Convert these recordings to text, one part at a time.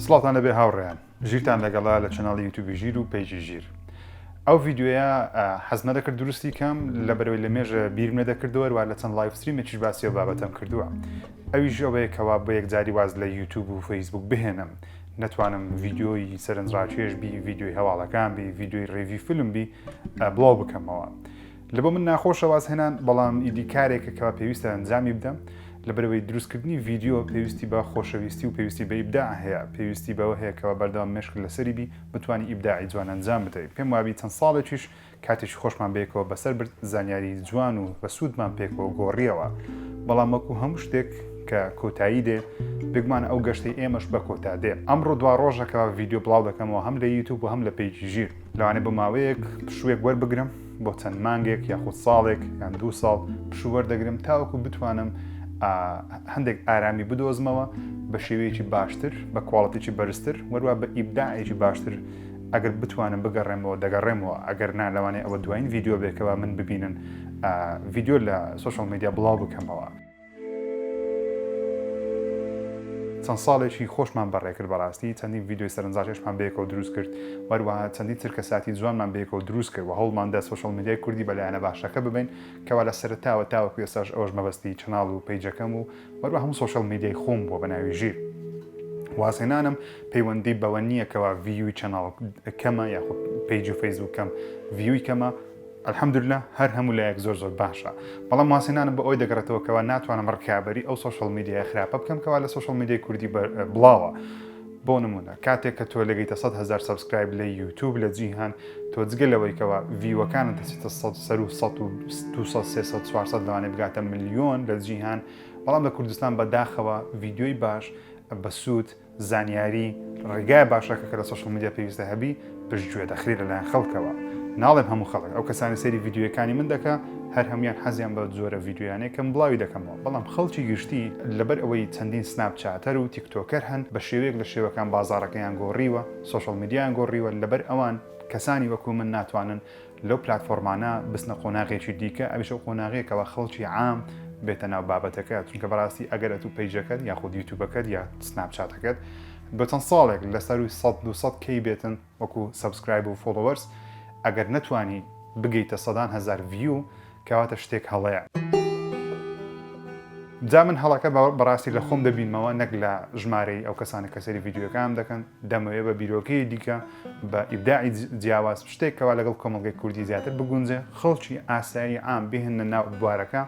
سڵاتان لەبێ هاوڕێیان ژیرتان لەگەڵا لە چەناڵی یوتیوبی ژیر و پێیجی ژیر. ئەو ڤیددیوە حەزمە دەکرد دروستی کەم لە بەرەوەی لە مێژە بیرمە دەکردەوە وا لە چەند لایڤ ستریمێکیش باسی ئەو بابەتەم کردووە. ئەویش ئەوەیەکەوە بە یەکجاری واز لە یوتیوب و فەیسبوک بهێنم. نەتوانم ڤیددیۆی سەرنجڕاکێش بی، ڤیددیۆی هەواڵەکان بی، ڤیددیۆی ڕێڤی فیلم بی بڵاو بکەمەوە. لەبۆ من ناخۆشە واز هێنان، بەڵام ئیدی کارێکەکەوە پێویستە ئەنجامی بدەم. لە بەرەوەی دروستکردنی ڤیددیۆ پێویستی بە خۆشەویستی و پێویستی بە ئیبداع هەیە، پێویستی بەوە هەیەکەوە بەردەوام مێشک لەسەری بی بتوانانی ئیبداعی جوان ئەنجام بدەیت. پێم وابی چەند ساڵێکیش کاتێکی خۆشمان بێکەوە بەسەر برد زانیاری جوان و بە سوودمان پێکەوە گۆڕیەوە، بەڵام وەکو هەموو شتێک کە کۆتایی دێ بگمان ئەو گەشتی ئێمەش بە کۆتا دێ. ئەمڕۆ دوا ڕۆژەکەەوە ڤیددیۆ بڵاو دەکەمەوە هەم لە یوتیوب و هەم لە پێیجی ژیر. لەوانێ بە ماوەیەک پشووێک وەربگرم بۆ چەند مانگێک یاخود ساڵێک یان 2 ساڵ پشوو وەردەگرم تاوەکو بتوانم هەندێک ئارامی بدۆزمەوە بە شێوەیەکی باشتر، بە کواڵەتێکی بەرزتر، وەروە بە ئیبداعێکی باشتر. ئەگەر بتوانم بگەڕێمەوە دەگەڕێمەوە، ئەگەر نا لەوانەیە ئەوە دوایین ڤیددیۆ بێکەوە من ببینن ڤیددیۆ لە سوشال میدیا بڵاو بکەمەوە. چەند ساڵێکی خۆشمان بەڕێکرد بەڕاستی، چەندین ڤیددیۆی سەرنجاشمان بەیەکەوە دروست کرد، وەروەها چەندین ترکە ساتی جوانمان بەیەکەوە دروست کرد و هەوڵماندا سوشال میدیای کوردی بەلایەنە باشەکە ببین کەوا لە سەرتاوە تاوەکو ئێستاش ئەوەش مەبەستی چەناڵ و پەیجەکەم و وەروە هەموو سوشال میدیای خۆم بووە بە ناوی ژیر. واسێنانم پەیوەندی بەوە نییە کەوا ڤیوی چەناڵ کەمە یاخود پەیج و فەیسبووکەم ڤیوی کەمە. الحەمدوللا هەر هەموو لایەک زۆر باشە، بەڵام واسێنانم بە ئەوی دەگەڕێتەوە کەوا ناتوانم ڕکابەری ئەو سوشال میدیای خراپە بکەم کەوا لە سوشال میدیای کوردی بڵاوە. بۆ نمونە کاتێک کە تۆ لەگەیتە 100,000 سابسکرایب لە یوتیوب لە جیهان، تۆ جگە لەوەی کەوا ڤیوەکانت دەچێتە 100 لەوانێ بگاتە ملیۆن لە جیهان، بەڵام لە کوردستان بەداخەوە ڤیددیۆی باش بە سوود زانیاری ڕێگای باشەکە کە لە سوشال میدیا پێویستە هەبی پشتگوێ دەخرێت لەلایەن خەڵکەوە. ناڵێم هەموو خەڵک ئەو کەسانی سەیری ڤیددیۆیەکانی من دەکا هەر هەمویان حەزیان بە جۆرە ڤیددیۆیانەیە کەم بڵاوی دەکەمەوە، بەڵام خەڵکی گشتی لەبەر ئەوەی چەندین سناپچاتەر و تیکتۆکەر هەن بە شێوەیەک لە شێوەکان بازاڕەکەیان گۆڕیوە، سوشال میدیایان گۆڕیوە، لەبەر ئەوان کەسانی وەکو من ناتوانن لەو پلاتفۆرمانە بستنە قۆناغێکی دیکە، ئەویش ئەو قۆناغەیەکەوە خەڵکی عام بێتە ناو بابەتەکە. چونکە بەڕاستی ئەگەر تو پەیجەکەت یاخود یوتیوبەکەت یا سناپچاتەکەت بە چەند ساڵێک لەسەر 100-200 کەی بێتن وەکو سابسکرایب و فۆلۆوەرس، ئەگەر نەتوانی بگەیتە 100,000 ڤیو کەواتە شتێک هەڵەیە. جا من هەڵەکە بەڕاستی لە خۆم دەبینمەوە، نەک لە ژمارەی ئەو کەسانی کە سەری ڤیددیۆکان دەکەن. دەمەوێت بە بیرۆکەی دیکە بە ئیبداعی جیاواز شتێکەوە لەگەڵ کۆمەڵگەی کوردی زیاتر بگونجێ، خەڵکی ئاسایی عام بهێنە ناو بوارەکە.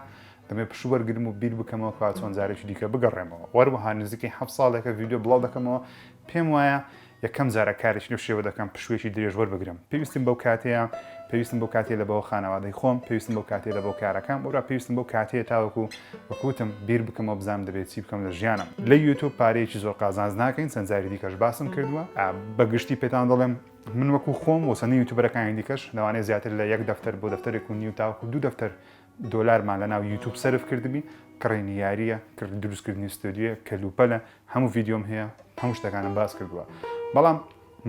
دەمێ پشوو وەرگرم و بیر بکەمەوە کە چۆن جارێکی دیکە بگەڕێمەوە. وەروەها نزیکەی 7 ساڵێکە ڤیددیۆ بڵاو دەکەمەوە. پێم وایە یەکەم جارە کارێکی لەو شێوە دەکەم پشوێکی درێژ وەربگرم. پێویستم بەو کاتەیە، پێویستم بەو کاتێ لە بەوە خانەوادەی خۆم، پێویستم بەو کاتێ لە بۆ کارەکان، بۆرا پێویستم بەو کاتەیە تاوەکو وەکوتم بیر بکەمەوە بزانم دەبێت چی بکەم لە ژیانم. لە یوتیوب پارەیەکی زۆر قازانج ناکەین، چەند جاری دیکەش باسم کردووە. بەگشتی پێتان دەڵێم من وەکو خۆم و چەندین یوتیوبەرەکانی دیکەش لەوانەیە زیاتر لە 1 دەفتەر بۆ دەفتەرێک و نیو تاوەکو 2 دەفتەر دۆلارمان لە ناو یوتیوب سەرف کردبی، کڕینی یاریە، دروستکردنی ستودیۆ، کەلوپەلە، هەموو ڤیددیۆم هەیە، هەموو شتەکانم باس کردووە. بەڵام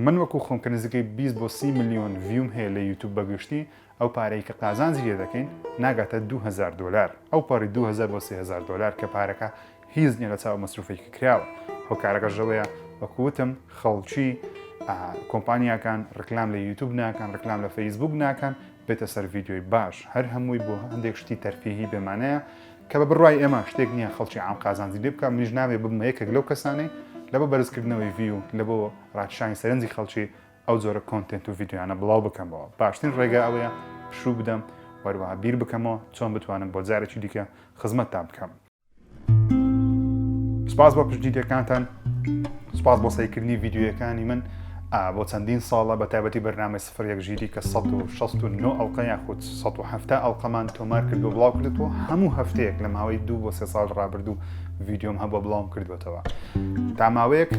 من وەکو خۆم کە نزیکەی 20 بۆ 30 ملیۆن ڤیوم هەیە لە یوتیوب بەگشتی، ئەو پارەی کە قازانجی لێ دەکەین ناگاتە 2000 دلار. ئەو پارەی 2000 بۆ 3000 دلار کە پارەکە هیچ نییە لە چاو مەسروفێکی کراوە. ئەو کارەکە ژەوەیە وەکوتم خەڵکی کۆمپانیاکان ڕکلام لە یوتیوب ناکەن، ڕکلام لە فەیسبوک ناکەن، بێتە سەر ڤیددیۆی باش. هەر هەمووی بۆ هەندێک شتی تەرفیهی بێمانەیە کە بە بڕای ئێمە شتێک نییە خەڵکی عام قازانجی لێ بکە. منیش ناوێ ببمە یەکێک لەو کەسانەی لە بۆ بەرزکردنەوەی ڤیو لە بۆ ڕاکشانی سەرنجی خەڵکی ئەو جۆرە کۆنتنت و ڤیددیۆیانە بڵاو بکەمەوە. باشترین ڕێگا ئەوەیە پشوو بدەم، وەروەها بیر بکەمەوە چۆن بتوانم بۆ جارێکی دیکە خزمەتتان بکەم. سوپاس بۆ پشتگیریەکانتان، سوپاس بۆ سەیرکردنی ڤیددیۆیەکانی من بۆ چەندین ساڵە، بە تایبەتی بەرنامەی 01 ژیری کە 169 ئەڵقە یاخود 170 ئەڵقەمان تۆمار کردو بڵاو کردەوە. هەموو هەفتەیەک لە ماوەی 2 بۆ 3 ساڵ ڕابردوو ڤیددیۆم هەبووە بڵاوم کردوێتەوە. تا ماوەیەک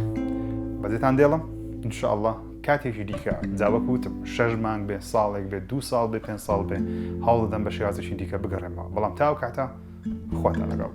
بەجێتان دێڵم ئینشاءالله کاتێکی دیکە جاوەکوتم 6 مانگ بێ، ساڵێک بێ، 2 ساڵ بێ، 5 ساڵ بێ، هەوڵ دەدەم بە شێوازێکی دیکە بگەڕێمەوە. بەڵام تاو کاتە خواتان لەگەڵ.